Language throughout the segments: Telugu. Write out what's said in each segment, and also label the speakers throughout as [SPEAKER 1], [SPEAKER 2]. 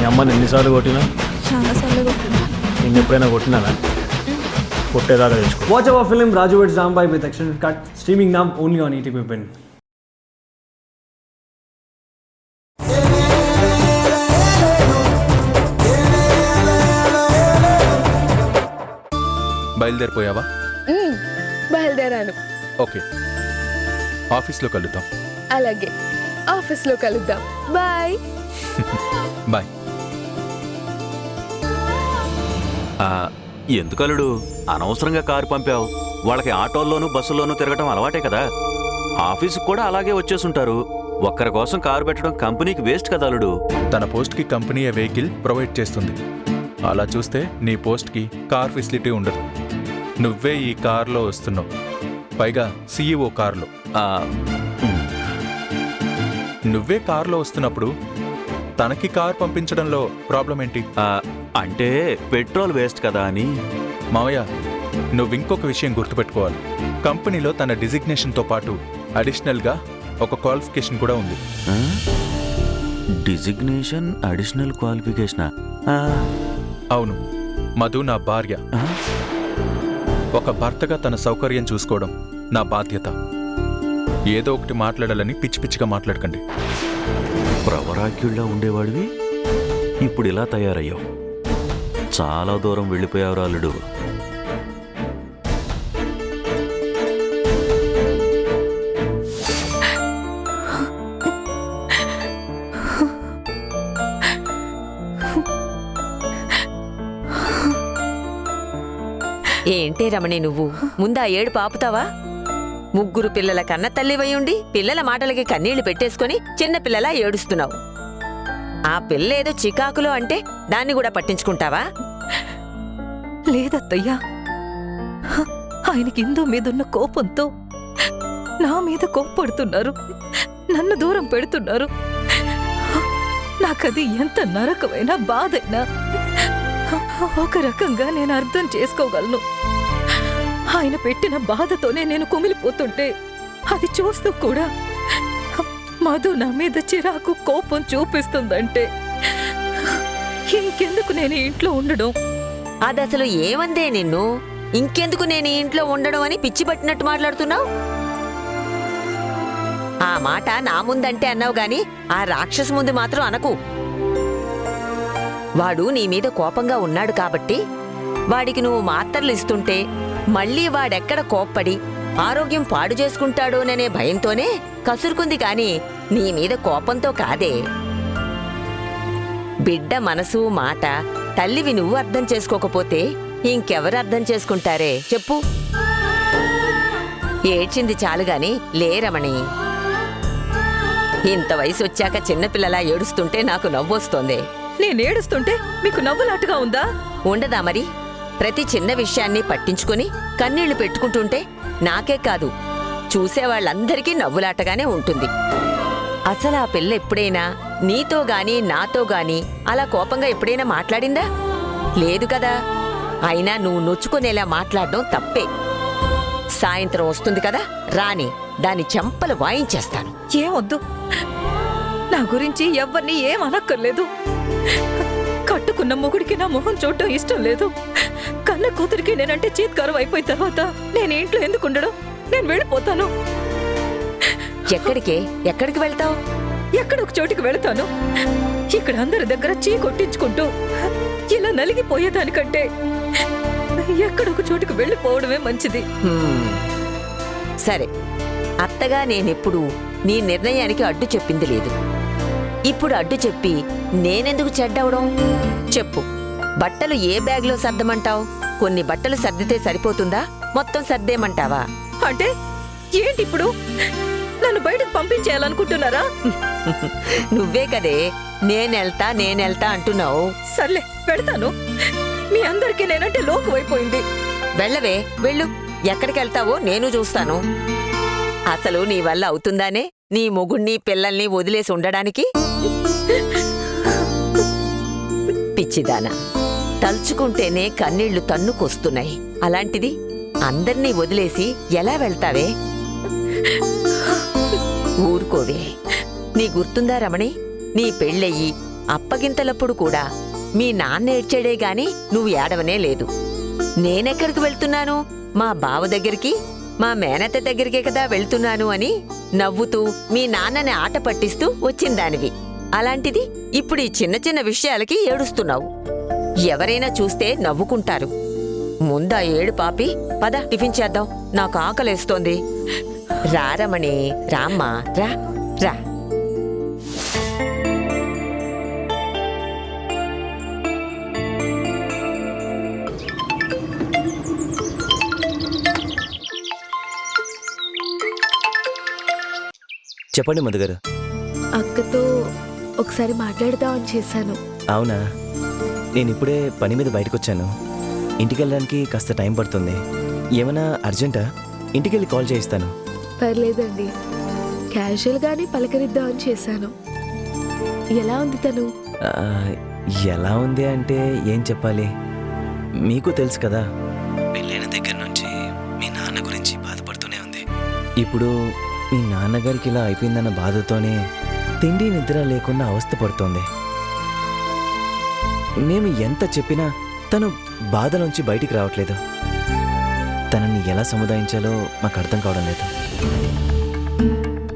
[SPEAKER 1] మీ అమ్మని ఎన్నిసార్లు కొట్టినా?
[SPEAKER 2] చాలాసార్లు కొట్టినా.
[SPEAKER 1] నేను ఎప్పుడైనా కొట్టినానా? కొట్టేదాకా తెచ్చుకో.
[SPEAKER 3] Watch our film Raju vs. Zambai with extended cut, streaming now only on ETV Win.
[SPEAKER 4] బయలుదేరిపోయావా?
[SPEAKER 5] బయలుదేరాను.
[SPEAKER 4] ఓకే, ఆఫీస్లో కలుద్దాం.
[SPEAKER 5] అలాగే, ఆఫీస్లో కలుద్దాం. Bye
[SPEAKER 4] bye.
[SPEAKER 6] ఎందుకు అల్లుడు అనవసరంగా కారు పంపావు? వాళ్ళకి ఆటోల్లోనూ బస్సుల్లోనూ తిరగటం అలవాటే కదా. ఆఫీసుకు కూడా అలాగే వచ్చేసుంటారు. ఒక్కరి కోసం కారు పెట్టడం కంపెనీకి వేస్ట్ కదా అల్లుడు.
[SPEAKER 4] తన పోస్ట్కి కంపెనీ వెహికల్ ప్రొవైడ్ చేస్తుంది. అలా చూస్తే నీ పోస్ట్కి కార్ ఫెసిలిటీ ఉండదు. నువ్వే ఈ కార్లో వస్తున్నావు, పైగా CEO కార్లో. నువ్వే కార్లో వస్తున్నప్పుడు తనకి కార్ పంపించడంలో ప్రాబ్లం ఏంటి?
[SPEAKER 6] అంటే పెట్రోల్ వేస్ట్ కదా అని.
[SPEAKER 4] మావయ్య, నువ్వు ఇంకొక విషయం గుర్తుపెట్టుకోవాలి. కంపెనీలో తన డిజిగ్నేషన్తో పాటు అడిషనల్గా ఒక క్వాలిఫికేషన్ కూడా ఉంది.
[SPEAKER 6] డిజిగ్నేషన్, అడిషనల్ క్వాలిఫికేషనా?
[SPEAKER 4] అవును, మధు నా భార్య. ఒక భర్తగా తన సౌకర్యం చూసుకోవడం నా బాధ్యత. ఏదో ఒకటి మాట్లాడాలని పిచ్చి పిచ్చిగా మాట్లాడకండి.
[SPEAKER 6] ప్రవరాగ్యుల్లా ఉండేవాడివి ఇప్పుడు ఇలా తయారయ్యావు. చాలా దూరం వెళ్ళిపోయావు రాలుడు.
[SPEAKER 7] ఏంటే రమణి, నువ్వు ముందా ఏడు పాపుతావా? ముగ్గురు పిల్లల కన్న తల్లివయ్యుండి పిల్లల మాటలకి కన్నీళ్లు పెట్టేసుకుని చిన్న పిల్లలా ఏడుస్తున్నావు. ఆ పిల్ల ఏదో చికాకులో అంటే దాన్ని కూడా పట్టించుకుంటావా?
[SPEAKER 2] లేదత్తయ్యా, ఆయనకి ఇందో మీదున్న కోపంతో నా మీద కోప్పడుతున్నారు, నన్ను దూరం పెడుతున్నారు. నాకది ఎంత నరకమైనా బాధైనా ఒక రకంగా నేను అర్థం చేసుకోగలను. ఆయన పెట్టిన బాధతోనే నేను కుమిలిపోతుంటే అది చూస్తూ కూడా మధు నా మీద చిరాకు కోపం చూపిస్తుందంటే ఇంకెందుకు నేను ఇంట్లో ఉండడం?
[SPEAKER 7] అదసలు ఏమందే నిన్ను? ఇంకెందుకు నేను ఈ ఇంట్లో ఉండడం అని పిచ్చి పట్టినట్టు మాట్లాడుతున్నావు? ఆ మాట నా ముందంటే అన్నావు గాని ఆ రాక్షసు ముందు మాత్రం అనకు. వాడు నీ మీద కోపంగా ఉన్నాడు కాబట్టి వాడికి నువ్వు మాత్రలు ఇస్తుంటే మళ్ళీ వాడెక్కడ కోప్పడి ఆరోగ్యం పాడు చేసుకుంటాడోననే భయంతోనే కసురుకుంది కాని నీ మీద కోపంతో కాదే. బిడ్డ మనసు మాట తల్లివి నువ్వు అర్థం చేసుకోకపోతే ఇంకెవరు అర్థం చేసుకుంటారే చెప్పు? ఏడ్చింది చాలుగాని లేరమణి. ఇంత వయసు వచ్చాక చిన్నపిల్లలా ఏడుస్తుంటే నాకు నవ్వొస్తోంది.
[SPEAKER 2] నేనేడుస్తుంటే మీకు నవ్వులాటగా ఉందా?
[SPEAKER 7] ఉండదా మరి? ప్రతి చిన్న విషయాన్ని పట్టించుకుని కన్నీళ్లు పెట్టుకుంటుంటే నాకే కాదు చూసేవాళ్ళందరికీ నవ్వులాటగానే ఉంటుంది. అసలు ఆ పిల్ల ఎప్పుడైనా నీతో గాని నాతో గాని అలా కోపంగా ఎప్పుడైనా మాట్లాడిందా? లేదు కదా. అయినా నువ్వు నొచ్చుకునేలా మాట్లాడడం తప్పే. సాయంత్రం వస్తుంది కదా, రాని దాని చెంపలు వాయించేస్తాను.
[SPEAKER 2] ఏమొద్దు, నా గురించి ఎవ్వరినీ ఏమనక్కర్లేదు. కట్టుకున్న మొగుడికి నా మొహం చూడటం ఇష్టం లేదు. కన్న కూతురికి నేనంటే చీత్కారం అయిపోయిన తర్వాత నేను ఇంట్లో ఎందుకు ఉండడం? నేను వెళ్ళిపోతాను.
[SPEAKER 7] ఎక్కడికి వెళ్తావు?
[SPEAKER 2] ఎక్కడొక చోటికి వెళతాను. ఇక్కడ అందరి దగ్గర చీ కొట్టించుకుంటూ ఇలా నలిగిపోయేదానికంటే ఎక్కడొక చోటికి వెళ్ళిపోవడమే మంచిది.
[SPEAKER 7] సరే, అత్తగా నేనెప్పుడు నీ నిర్ణయానికి అడ్డు చెప్పింది లేదు. ఇప్పుడు అడ్డు చెప్పి నేనెందుకు చెడ్డవడం చెప్పు? బట్టలు ఏ బ్యాగ్లో సర్దమంటావు? కొన్ని బట్టలు సర్దితే సరిపోతుందా? మొత్తం సర్దేమంటావా?
[SPEAKER 2] అంటే ఏంటి ఇప్పుడు? నన్ను బయటకు పంపించేయాలనుకుంటున్నారా?
[SPEAKER 7] నువ్వే కదే నేనెళ్తా అంటున్నావు.
[SPEAKER 2] సర్లే, పెడతాను. మీ అందరికీ నేనంటే లోకువైపోయింది.
[SPEAKER 7] వెళ్ళవే, వెళ్ళు. ఎక్కడికెళ్తావో నేను చూస్తాను. అసలు నీ వల్ల అవుతుందానే నీ మొగుణ్ణి పిల్లల్ని వదిలేసి ఉండడానికి? పిచ్చిదానా, తలుచుకుంటేనే కన్నీళ్లు తన్నుకొస్తున్నాయి. అలాంటిది అందర్నీ వదిలేసి ఎలా వెళ్తావే? ఊరుకోవే. నీ గుర్తుందా రమణి, నీ పెళ్ళయ్యి అప్పగింతలప్పుడు కూడా మీ నాన్న ఏడ్చాడే గాని నువ్వు ఏడవనే లేదు. నేనెక్కడికి వెళ్తున్నాను? మా బావ దగ్గరికి, మా మేనత్త దగ్గరికే కదా వెళ్తున్నాను అని నవ్వుతూ మీ నాన్నని ఆట పట్టిస్తూ వచ్చిందానివి. అలాంటిది ఇప్పుడు ఈ చిన్న చిన్న విషయాలకి ఏడుస్తున్నావు. ఎవరైనా చూస్తే నవ్వుకుంటారు. ముందా ఏడు పాపి, పద టిఫిన్ చేద్దాం, నాకు ఆకలేస్తోంది. రారమణి, రామ్మా, రా రా.
[SPEAKER 8] చెప్పండి మధుగారు.
[SPEAKER 5] అక్కతో ఒకసారి మాట్లాడదామని చేశాను.
[SPEAKER 8] అవునా, నేను ఇప్పుడే పని మీద బయటకొచ్చాను. ఇంటికి వెళ్ళడానికి కాస్త టైం పడుతుంది. ఏమైనా అర్జెంటా? ఇంటికెళ్ళి కాల్ చేయిస్తాను.
[SPEAKER 5] పర్లేదండి, క్యాజువల్గానే పలకరిద్దామని చేశాను. ఎలా ఉంది తను?
[SPEAKER 8] ఆ, ఎలా ఉంది అంటే ఏం చెప్పాలి? మీకు తెలుసు కదా, పెళ్ళైన దగ్గర నుంచి మీ నాన్న గురించి బాధపడుతూనే ఉంది. ఇప్పుడు మీ నాన్నగారికి ఇలా అయిపోయిందన్న బాధతోనే తిండి నిద్ర లేకుండా అవస్థ పడుతోంది. మేము ఎంత చెప్పినా తను బాధ నుంచి బయటికి రావట్లేదు. తనని ఎలా సముదాయించాలో మాకు అర్థం కావడం లేదు.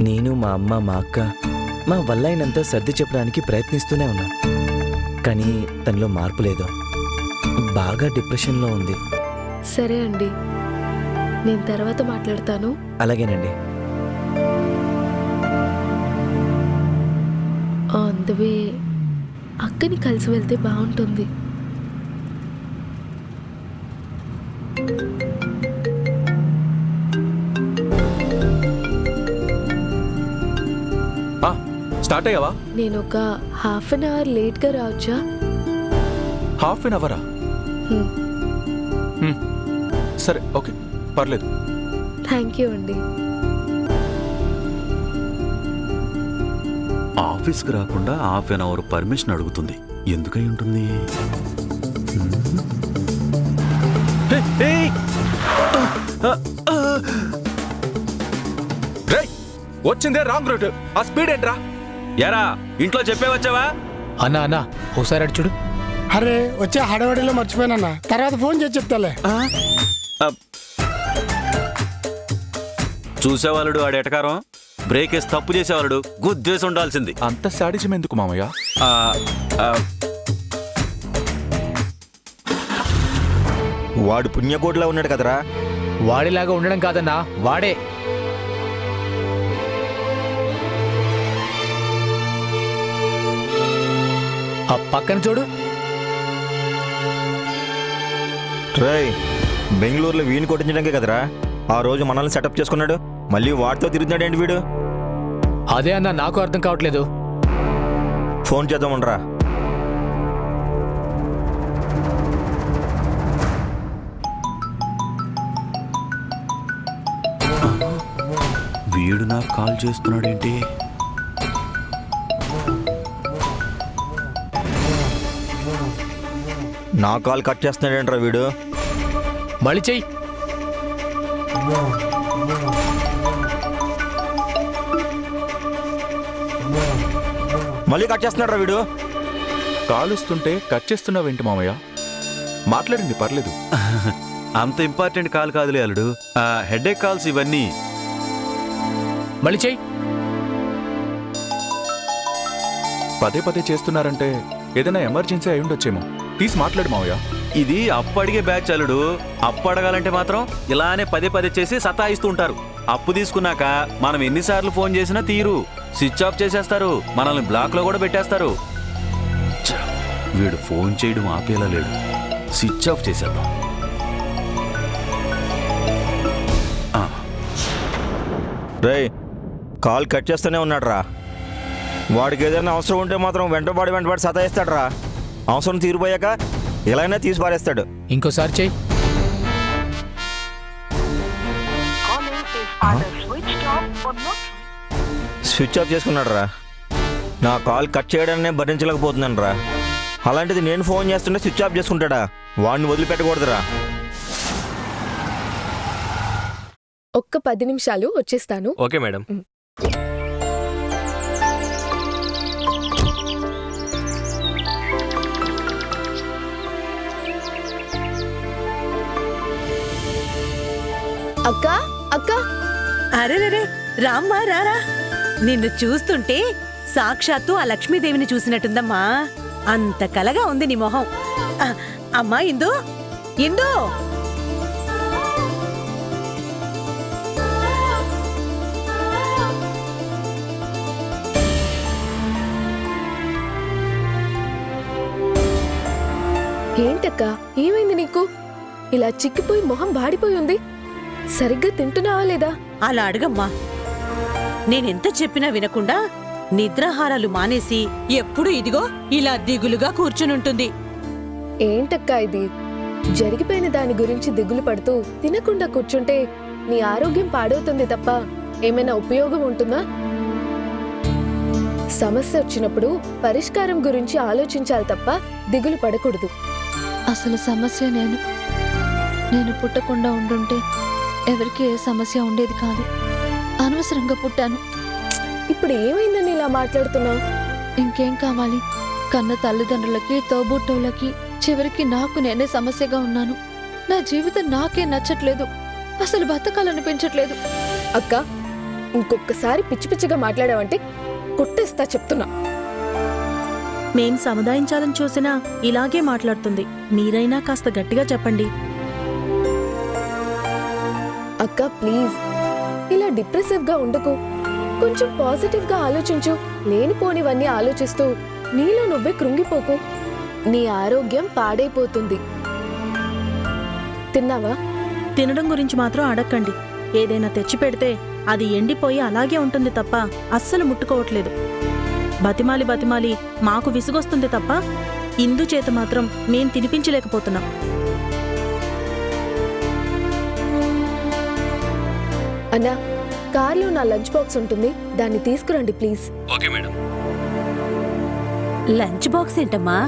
[SPEAKER 8] నేను, మా అమ్మ, మా అక్క మా వల్ల అయినంత సర్ది చెప్పడానికి ప్రయత్నిస్తూనే ఉన్నాం. కానీ తనలో మార్పు లేదు. బాగా డిప్రెషన్లో ఉంది.
[SPEAKER 5] సరే అండి, నేను తర్వాత మాట్లాడతాను.
[SPEAKER 8] అలాగేనండి.
[SPEAKER 5] ఆన్ ద వే అక్కని కలిసి వెళ్తే బాగుంటుంది.
[SPEAKER 4] స్టార్ట్ అయ్యావా?
[SPEAKER 5] నేను ఒక హాఫ్ అన్ అవర్ లేట్గా రావచ్చా?
[SPEAKER 4] హాఫ్ అన్ అవరా? సరే, ఓకే, పర్లేదు.
[SPEAKER 5] థ్యాంక్ యూ అండి.
[SPEAKER 6] ఆఫీస్కి రాకుండా హాఫ్ అన్ అవర్ పర్మిషన్ అడుగుతుంది. ఎందుకై ఉంటుంది?
[SPEAKER 4] వచ్చిందే రాంగ్ రూట్. ఆ స్పీడ్ ఏంట్రా?
[SPEAKER 6] ఎరా, ఇంట్లో చెప్పే వచ్చావా?
[SPEAKER 9] అన్నా అన్నా ఒకసారి అటు చూడు.
[SPEAKER 10] అరే వచ్చే హడవడిలో మర్చిపోయానన్నా, తర్వాత ఫోన్ చేసి చెప్తాలే.
[SPEAKER 6] చూసేవాళ్ళుడు ఆడు ఎటకారం, బ్రేక్ వేసి తప్పు చేసేవాళ్ళుడు గుద్దేసి ఉండాల్సింది.
[SPEAKER 4] అంత శాడిజం ఎందుకు మామయ్య?
[SPEAKER 6] ఆ, ఆ,
[SPEAKER 11] వాడు పుణ్యకోటిలా ఉన్నాడు కదరా.
[SPEAKER 9] వాడిలాగా ఉండడం కాదన్నా, వాడే. ఆ పక్కన చూడు.
[SPEAKER 11] రేయ్, బెంగళూరులో వీణి కొట్టించడానికే కదరా ఆ రోజు మనల్ని సెటప్ చేసుకున్నాడు. మళ్ళీ వాడితో తిరుగుతున్నాడు ఏంటి వీడు?
[SPEAKER 9] అదే అన్నా నాకు అర్థం కావట్లేదు.
[SPEAKER 11] ఫోన్ చేద్దామండ్రా.
[SPEAKER 6] వీడు నాకు కాల్ చేస్తున్నాడేంటి?
[SPEAKER 11] నా కాల్ కట్ చేస్తున్నాడేంట్రా వీడు?
[SPEAKER 9] మళ్ళీ చెయ్యి.
[SPEAKER 11] మళ్ళీ కట్ చేస్తున్నాడు వీడు.
[SPEAKER 4] కాలుస్తుంటే కట్ చేస్తున్నావేంటి మామయ్య? మాట్లాడండి, పర్లేదు.
[SPEAKER 6] అంత ఇంపార్టెంట్ కాల్ కాదులే అల్లుడు. హెడేక్ కాల్స్ ఇవన్నీ.
[SPEAKER 9] మళ్ళీ చెయ్యి.
[SPEAKER 4] పదే పదే చేస్తున్నారంటే ఏదైనా ఎమర్జెన్సీ అయి ఉండొచ్చేమో. తీసి మాట్లాడు మావయ్య.
[SPEAKER 6] ఇది అప్పు అడిగే బ్యాచ్ అల్లుడు. అప్పు అడగాలంటే మాత్రం ఇలానే పదే పదే చేసి సతాయిస్తూ ఉంటారు. అప్పు తీసుకున్నాక మనం ఎన్నిసార్లు ఫోన్ చేసినా తీరు, స్విచ్ ఆఫ్ చేసేస్తారు, మనల్ని బ్లాక్ లో కూడా పెట్టేస్తారు. వీడు ఫోన్ చేయడం ఆపేలా లేడు. స్విచ్ ఆఫ్ చేసేద్దాం.
[SPEAKER 11] రేయ్, కాల్ కట్ చేస్తూనే ఉన్నాడు రా. వాడికి ఏదైనా అవసరం ఉంటే మాత్రం వెంటబడి సతాయిస్తాడు రా. అవసరం తీరిపోయాక ఎలాగైనా తీసి పారేస్తాడు.
[SPEAKER 9] ఇంకోసారి చెయ్యి.
[SPEAKER 11] స్విచ్ ఆఫ్ చేసుకున్నాడు రా. నా కాల్ కట్ చేయడాన్ని భరించలేకపోతున్నాను రా. అలాంటిది నేను ఫోన్ చేస్తుంటే స్విచ్ ఆఫ్ చేసుకుంటాడా? వాడిని వదిలిపెట్టకూడదురా.
[SPEAKER 5] ఒక్క 10 నిమిషాలు వచ్చేస్తాను.
[SPEAKER 3] Okay madam.
[SPEAKER 5] అక్క అక్క
[SPEAKER 2] అరే రామ్మా రారా. నిన్ను చూస్తుంటే సాక్షాత్తు ఆ లక్ష్మీదేవిని చూసినట్టుందమ్మా. అంత కలగా ఉంది నీ మొహం. అమ్మా ఇందు ఇందు.
[SPEAKER 5] ఏంటక్క ఏమైంది నీకు? ఇలా చిక్కిపోయి మొహం బాడిపోయి ఉంది. సరిగ్గా తింటున్నావా లేదా?
[SPEAKER 2] అలా అడగమ్మా. నేనెంత చెప్పినా వినకుండా నిద్రాహారాలు మానేసి ఎప్పుడు ఇదిగో ఇలా దిగులుగా కూర్చునుంటుంది.
[SPEAKER 5] ఏంటక్క ఇది? జరిగిపోయిన దాని గురించి దిగులు పడుతూ తినకుండా కూర్చుంటే నీ ఆరోగ్యం పాడవుతుంది తప్ప ఏమైనా ఉపయోగం ఉంటుందా? సమస్య వచ్చినప్పుడు పరిష్కారం గురించి ఆలోచించాలి తప్ప దిగులు పడకూడదు.
[SPEAKER 12] అసలు సమస్య నేను పుట్టకుండా ఉండుంటే ఎవరికి ఏ సమస్య ఉండేది కాదు. అనవసరంగా పుట్టాను.
[SPEAKER 5] ఇప్పుడు ఏమైందని ఇలా మాట్లాడుతున్నావు?
[SPEAKER 12] ఇంకేం కావాలి? కన్న తల్లిదండ్రులకి తోబుట్టోళ్ళకి చివరికి నాకు నేనే సమస్యగా ఉన్నాను. నా జీవితం నాకే నచ్చట్లేదు. అసలు బతకాలనిపించట్లేదు.
[SPEAKER 5] అక్క ఇంకొకసారి పిచ్చి పిచ్చిగా మాట్లాడావంటే కొట్టేస్తా చెప్తున్నా.
[SPEAKER 2] మేం సముదాయించాలని చూసినా ఇలాగే మాట్లాడుతుంది. మీరైనా కాస్త గట్టిగా చెప్పండి.
[SPEAKER 5] అక్క ప్లీజ్ ఇలా డిప్రెసివ్ గా ఉండకు. కొంచెం పాజిటివ్ గా ఆలోచించు. లేనిపోనివన్నీ ఆలోచిస్తూ నీలో నువ్వే కృంగిపోకు. నీ ఆరోగ్యం పాడైపోతుంది. తిన్నావా?
[SPEAKER 2] తినడం గురించి మాత్రం అడక్కండి. ఏదైనా తెచ్చి పెడితే అది ఎండిపోయి అలాగే ఉంటుంది తప్ప అస్సలు ముట్టుకోవట్లేదు. బతిమాలి మాకు విసుగొస్తుంది తప్ప ఇందు చేత మాత్రం మేం తినిపించలేకపోతున్నాం.
[SPEAKER 5] అన్నా కార్లో నా లంచ్ బాక్స్ ఉంటుంది, దాన్ని తీసుకురండి please.
[SPEAKER 4] Okay madam.
[SPEAKER 2] Lunch box ఏంటమ్మా?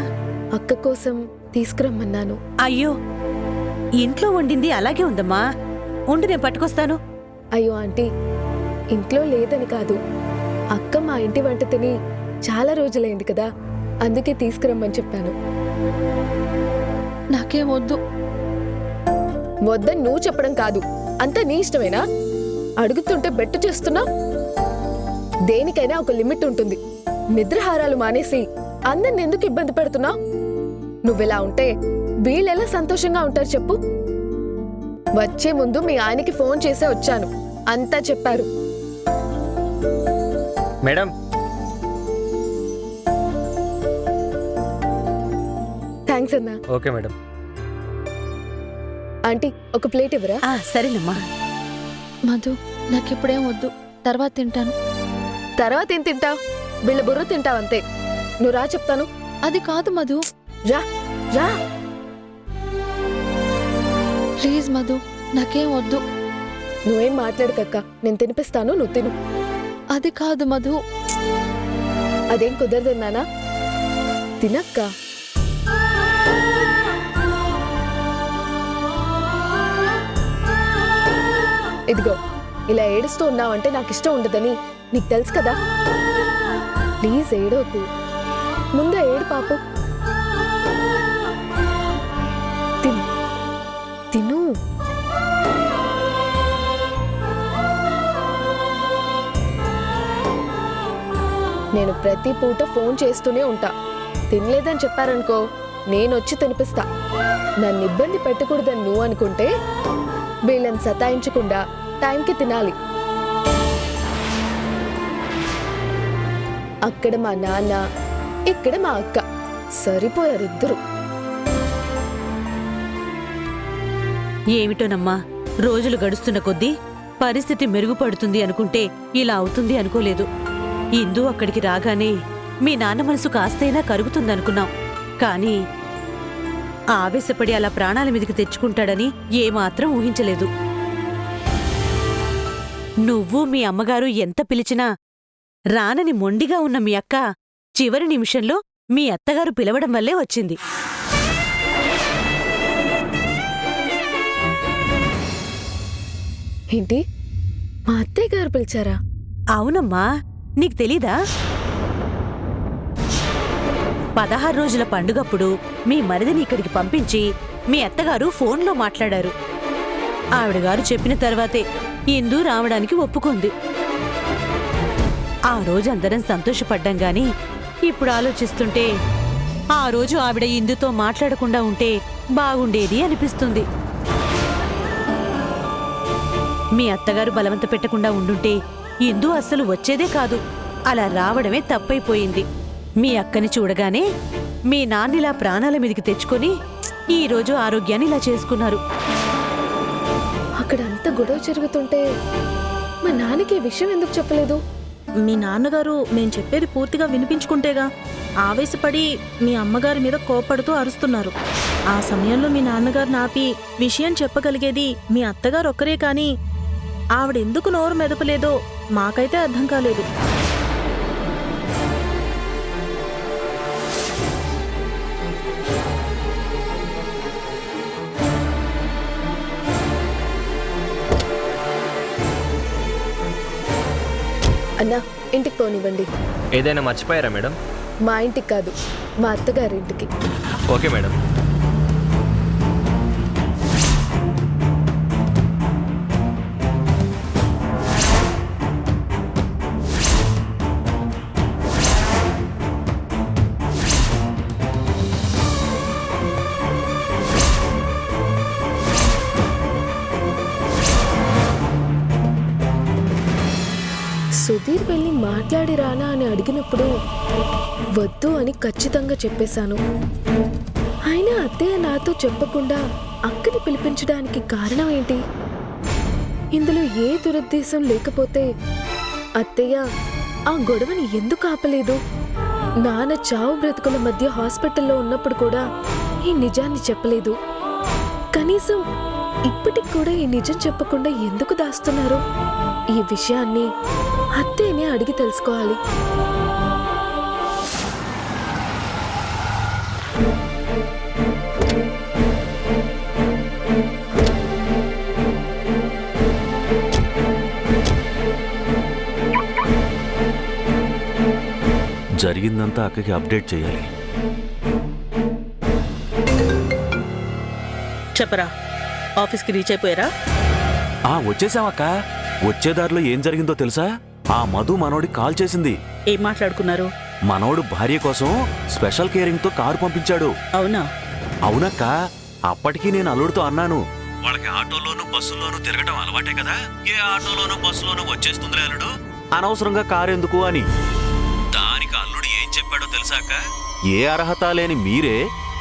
[SPEAKER 5] అక్క కోసం తీసుకురమ్మన్నాను.
[SPEAKER 2] అయ్యో, ఇంట్లో వండింది అలాగే ఉందమ్మా. ఉండి నేను పట్టుకొస్తాను.
[SPEAKER 5] అయ్యో ఆంటీ, ఇంట్లో లేదని కాదు, అక్క మా ఇంటి వంట తిని చాలా రోజులైంది కదా, అందుకే తీసుకురమ్మని చెప్పాను.
[SPEAKER 12] నాకేం వద్దు.
[SPEAKER 5] వద్దని నువ్వు చెప్పడం కాదు, అంతా నీ ఇష్టమేనా? అడుగుతుంటే బెట్టు చేస్తున్నా. దేనికైనా ఒక లిమిట్ ఉంటుంది. నిద్రహారాలు మానేసి అందరిని ఎందుకు ఇబ్బంది పెడుతున్నా? నువ్వెలా ఉంటే వీళ్ళెలా సంతోషంగా ఉంటారు చెప్పు? వచ్చే ముందు మీ ఆయనకి ఫోన్ చేసే వచ్చాను, అంతా చెప్పారు.
[SPEAKER 8] మేడం
[SPEAKER 5] థ్యాంక్స్ అన్నా.
[SPEAKER 8] Okay madam.
[SPEAKER 5] ఆంటీ ఒక ప్లేట్ ఇవ్వరా?
[SPEAKER 2] సరేనమ్మా.
[SPEAKER 12] మధు నాకిప్పుడేం వద్దు, తర్వాత తింటాను.
[SPEAKER 5] తర్వాత ఏం తింటావు? వీళ్ళ బుర్ర తింటావు అంతే. నువ్వు రా చెప్తాను.
[SPEAKER 12] అది కాదు మధు.
[SPEAKER 5] రా రా.
[SPEAKER 12] ప్లీజ్ మధు, నాకేం వద్దు.
[SPEAKER 5] నువ్వేం మాట్లాడకక్క, నేను తినిపిస్తాను, నువ్వు తిను.
[SPEAKER 12] అది కాదు మధు.
[SPEAKER 5] అదేం కుదరదన్నానా? తినక్క. ఇదిగో ఇలా ఏడుస్తూ ఉన్నావంటే నాకు ఇష్టం ఉండదని నీకు తెలుసు కదా. ప్లీజ్ ఏడోకు. ముందే ఏడు పాపు. తిను తిను. నేను ప్రతి పూట ఫోన్ చేస్తూనే ఉంటా. తినలేదని చెప్పారనుకో, నేనొచ్చి తినిపిస్తా. నన్ను ఇబ్బంది పెట్టకూడదని నువ్వు అనుకుంటే వీళ్ళని సతాయించకుండా టైంకి తినాలి. అక్కడ మా నాన్న, ఇక్కడ మా అక్క, సరిపోయారిద్దరు.
[SPEAKER 2] ఏమిటోనమ్మా, రోజులు గడుస్తున్న కొద్దీ పరిస్థితి మెరుగుపడుతుంది అనుకుంటే ఇలా అవుతుంది అనుకోలేదు. ఇందు అక్కడికి రాగానే మీ నాన్న మనసు కాస్తైనా కరుగుతుందనుకున్నాం. కానీ ఆవేశపడి అలా ప్రాణాల మీదకి తెచ్చుకుంటాడని ఏమాత్రం ఊహించలేదు. నువ్వు మీ అమ్మగారు ఎంత పిలిచినా రానని మొండిగా ఉన్న మీ అక్క చివరి నిమిషంలో మీ అత్తగారు పిలవడం వల్లే వచ్చింది.
[SPEAKER 5] ఏంటి, మా అత్తయ్య గారు పిలిచారా?
[SPEAKER 2] అవునమ్మా, నీకు తెలీదా? 16 రోజుల పండుగప్పుడు మీ మరిదిని ఇక్కడికి పంపించి మీ అత్తగారు ఫోన్లో మాట్లాడారు. ఆవిడ గారు చెప్పిన తర్వాతే ఇందు రావడానికి ఒప్పుకుంది. ఆ రోజు అందరం సంతోషపడ్డాం గాని ఇప్పుడు ఆలోచిస్తుంటే ఆ రోజు ఆవిడ ఇందుతో మాట్లాడకుండా ఉంటే బాగుండేది అనిపిస్తుంది. మీ అత్తగారు బలవంత పెట్టకుండా ఉండుంటే ఇందు అస్సలు వచ్చేదే కాదు. అలా రావడమే తప్పైపోయింది. మీ అక్కని చూడగానే మీ నాన్నిలా ప్రాణాల మీదకి తెచ్చుకొని ఈ రోజు ఆరోగ్యాన్ని ఇలా చేసుకున్నారు.
[SPEAKER 5] అక్కడ అంత గొడవ జరుగుతుంటే మా నాన్నకి ఈ విషయం ఎందుకు చెప్పలేదు?
[SPEAKER 2] మీ నాన్నగారు మేం చెప్పేది పూర్తిగా వినిపించుకుంటేగా ఆవేశపడి మీ అమ్మగారి మీద కోపడుతూ అరుస్తున్నారు. ఆ సమయంలో మీ నాన్నగారు నాపి విషయం చెప్పగలిగేది మీ అత్తగారు ఒక్కరే కానీ ఆవిడెందుకు నోరు మెదపలేదో మాకైతే అర్థం కాలేదు.
[SPEAKER 5] అన్నా, ఇంటికి పోనివ్వండి.
[SPEAKER 8] ఏదైనా మర్చిపోయారా మేడం?
[SPEAKER 5] మా ఇంటికి కాదు, మా అత్తగారింటికి.
[SPEAKER 8] Okay madam.
[SPEAKER 5] సుధీర్ వెళ్ళి మాట్లాడి రానా అని అడిగినప్పుడు వద్దు అని ఖచ్చితంగా చెప్పేశాను. అయినా అత్తయ్య నాతో చెప్పకుండా అక్కని పిలిపించడానికి కారణం ఏంటి? ఇందులో ఏ దురుద్దేశం లేకపోతే అత్తయ్య ఆ గొడవని ఎందుకు ఆపలేదు? నాన్న చావు బ్రతుకుల మధ్య హాస్పిటల్లో ఉన్నప్పుడు కూడా ఈ నిజాన్ని చెప్పలేదు. కనీసం ఇప్పటికి కూడా ఈ నిజం చెప్పకుండా ఎందుకు దాస్తున్నారు? ఈ విషయాన్ని అత్తయ్యనే అడిగి తెలుసుకోవాలి.
[SPEAKER 6] జరిగిందంతా అక్కకి అప్డేట్ చేయాలి.
[SPEAKER 2] చెప్పరా, ఆఫీస్కి రీచ్ అయిపోయారా?
[SPEAKER 6] వచ్చేసామక్క. వచ్చేదారిలో ఏం జరిగిందో తెలుసా? ఆ మధు మనోడికి కాల్ చేసింది.
[SPEAKER 2] ఏం మాట్లాడుకున్నారు?
[SPEAKER 6] మనోడు భార్య కోసం స్పెషల్ కేరింగ్ తో కారు పంపించాడు.
[SPEAKER 2] అవునా?
[SPEAKER 6] అవునక్క. అప్పటికి నేను అల్లుడితో అన్నాను, వాళ్ళకి ఆటోలోను బస్సులోను తిరగటం అలవాటే కదా, ఏ ఆటోలోను బస్సులోను వచ్చేస్తుంది అల్లుడు, అనవసరంగా కారు ఎందుకు అని. దానికి అల్లుడు ఏం చెప్పాడో తెలుసాక? ఏ అర్హత లేని మీరే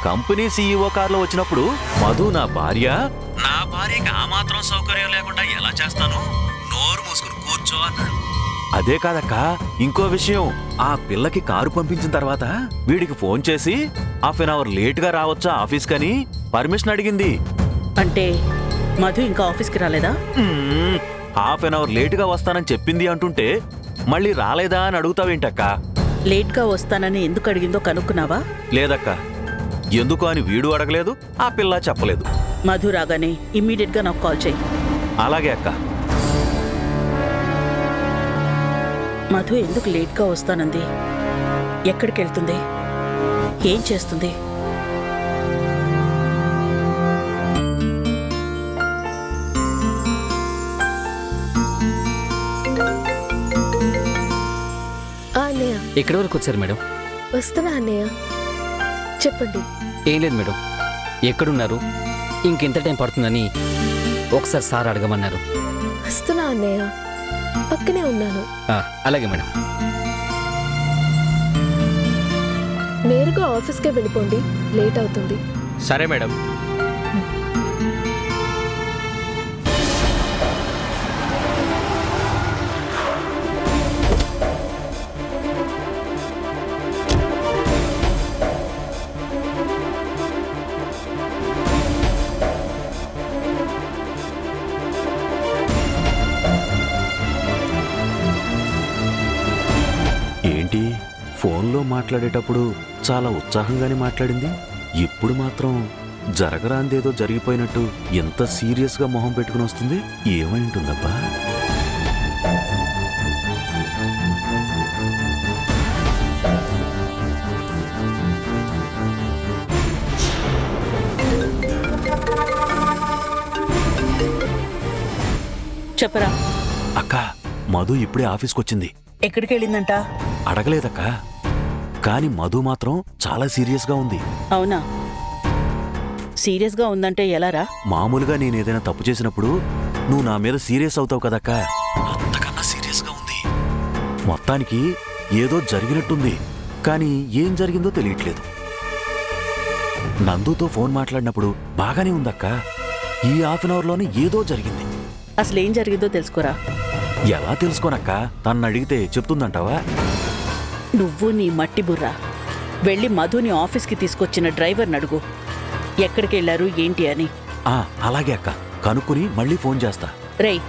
[SPEAKER 6] కంపెనీ సీఈఓ కార్లో వచ్చినప్పుడు మధు నా భార్యకి ఆ మాత్రం సౌకర్యం లేకుండా ఎలా చేస్తాను, నోరు మూసుకుని కూర్చో అన్నాడు. అదే కాదక్క, ఇంకో విషయం, ఆ పిల్లకి కారు పంపించిన తర్వాత వీడికి ఫోన్ చేసి హాఫ్ అన్ అవర్ లేట్ గా రావచ్చా ఆఫీస్ కని పర్మిషన్ అడిగింది.
[SPEAKER 2] అంటే మధు ఇంకా ఆఫీస్కి రాలేదా?
[SPEAKER 6] హాఫ్ అన్ అవర్ లేట్ గా వస్తానని చెప్పింది అంటుంటే మళ్ళీ రాలేదా అని అడుగుతావేంటక్క?
[SPEAKER 2] లేట్ గా వస్తానని ఎందుకు అడిగిందో కనుక్కున్నావా?
[SPEAKER 6] లేదక్క, ఎందుకు అని వీడు అడగలేదు, ఆ పిల్ల చెప్పలేదు.
[SPEAKER 2] మధు రాగానే ఇమ్మీడియట్ గా నాకు కాల్ చేయి.
[SPEAKER 6] అలాగే అక్క.
[SPEAKER 2] మధు ఎందుకు లేట్ గా వస్తానంది? ఎక్కడికి వెళ్తుంది? ఏం చేస్తుంది?
[SPEAKER 5] అన్నయ్య,
[SPEAKER 8] ఎక్కడి వరకు వచ్చారు మేడం?
[SPEAKER 5] వస్తున్నా అన్నయ్య. చెప్పండి.
[SPEAKER 8] ఏం లేదు మేడం, ఎక్కడున్నారు, ఇంకెంత టైం పడుతుందని ఒకసారి సార్ అడగమన్నారు.
[SPEAKER 5] వస్తున్నా అన్నయ్య, పక్కనే ఉన్నాను.
[SPEAKER 8] అలాగే మేడం.
[SPEAKER 5] నేరుగా ఆఫీస్కే వెళ్ళిపోండి, లేట్ అవుతుంది.
[SPEAKER 8] సరే మేడం.
[SPEAKER 6] ఏంటి, ఫోన్లో మాట్లాడేటప్పుడు చాలా ఉత్సాహంగానే మాట్లాడింది, ఇప్పుడు మాత్రం జరగరాందేదో జరిగిపోయినట్టు ఎంత సీరియస్గా మొహం పెట్టుకుని వస్తుంది? ఏమై ఉంటుందబ్బా?
[SPEAKER 13] చెప్పరా.
[SPEAKER 6] అక్క మధు ఇప్పుడే ఆఫీస్కి వచ్చింది.
[SPEAKER 13] ఎక్కడికి వెళ్ళిందంట?
[SPEAKER 6] అడగలేదక్క, కానీ మధు మాత్రం చాలా సీరియస్గా ఉంది.
[SPEAKER 13] అవునా? సీరియస్గా ఉందంటే ఎలారా?
[SPEAKER 6] మామూలుగా నేను ఏదైనా తప్పు చేసినప్పుడు నువ్వు నా మీద సీరియస్ అవుతావు కదక్క, అంతకన్నా సీరియస్గా ఉంది. మొత్తానికి ఏదో జరిగినట్టుంది, కానీ ఏం జరిగిందో తెలియట్లేదు. నందుతో ఫోన్ మాట్లాడినప్పుడు బాగానే ఉందక్క, ఈ హాఫ్ అన్ అవర్లోనే ఏదో జరిగింది.
[SPEAKER 13] అసలు ఏం జరిగిందో తెలుసుకోరా.
[SPEAKER 6] ఎలా తెలుసుకోనక్క? తన్ను అడిగితే చెప్తుందంటావా?
[SPEAKER 13] నువ్వు నీ మట్టి బుర్రా వెళ్ళి మధుని ఆఫీస్కి తీసుకొచ్చిన డ్రైవర్ని అడుగు ఎక్కడికి వెళ్ళారు ఏంటి అని.
[SPEAKER 6] అలాగే అక్క, కనుక్కుని మళ్ళీ ఫోన్ చేస్తా.
[SPEAKER 13] రేయ్,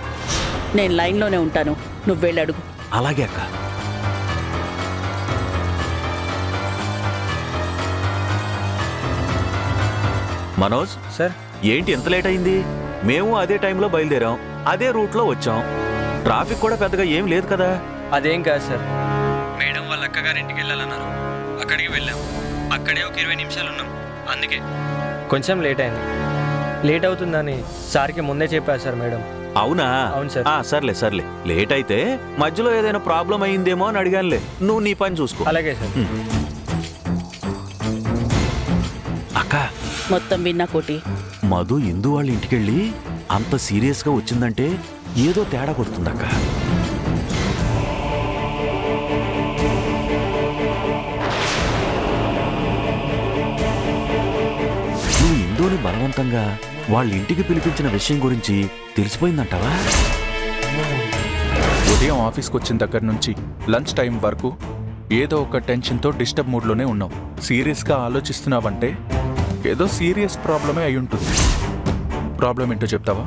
[SPEAKER 13] నేను లైన్లోనే ఉంటాను, నువ్వు వెళ్ళి అడుగు.
[SPEAKER 6] అలాగే అక్క. మనోజ్
[SPEAKER 3] సార్,
[SPEAKER 6] ఏంటి ఎంత లేట్ అయింది? మేము అదే టైంలో బయలుదేరాం, అదే రూట్లో వచ్చాం. ట్రాఫిక్ కూడా పెద్దగా ఏం లేదు కదా.
[SPEAKER 3] అదేం కాదు సార్.
[SPEAKER 8] మేడం వాళ్ళ అక్కగారింటికి వెళ్ళాలన్నారు, అక్కడికి వెళ్ళాం. అక్కడే ఒక 20 నిమిషాలు ఉన్నాం, అందుకే
[SPEAKER 3] కొంచెం లేట్ అయింది. లేట్ అవుతుందని సార్కి ముందే చెప్పారు సార్ మేడం.
[SPEAKER 6] అవునా?
[SPEAKER 3] అవును సార్.
[SPEAKER 6] సర్లే సర్లే, లేట్ అయితే మధ్యలో ఏదైనా ప్రాబ్లం అయిందేమో అని అడిగానులే. నువ్వు నీ పని చూసుకో.
[SPEAKER 3] అలాగే సార్.
[SPEAKER 6] అక్క,
[SPEAKER 13] మొత్తం విన్నా కోటి.
[SPEAKER 6] మధు ఇందు వాళ్ళ ఇంటికెళ్ళి అంత సీరియస్గా వచ్చిందంటే ఏదో తేడా కొడుతుందక్క. నువ్వు ఇందుని బలవంతంగా వాళ్ళ ఇంటికి పిలిపించిన విషయం గురించి తెలిసిపోయిందంటావా?
[SPEAKER 4] ఉదయం ఆఫీస్కి వచ్చిన దగ్గర నుంచి లంచ్ టైం వరకు ఏదో ఒక టెన్షన్తో డిస్టర్బ్ మూడ్లోనే ఉన్నావు. సీరియస్గా ఆలోచిస్తున్నావంటే ఏదో సీరియస్ ప్రాబ్లమే అయి ఉంటుంది. ప్రాబ్లం ఏంటో చెప్తావా?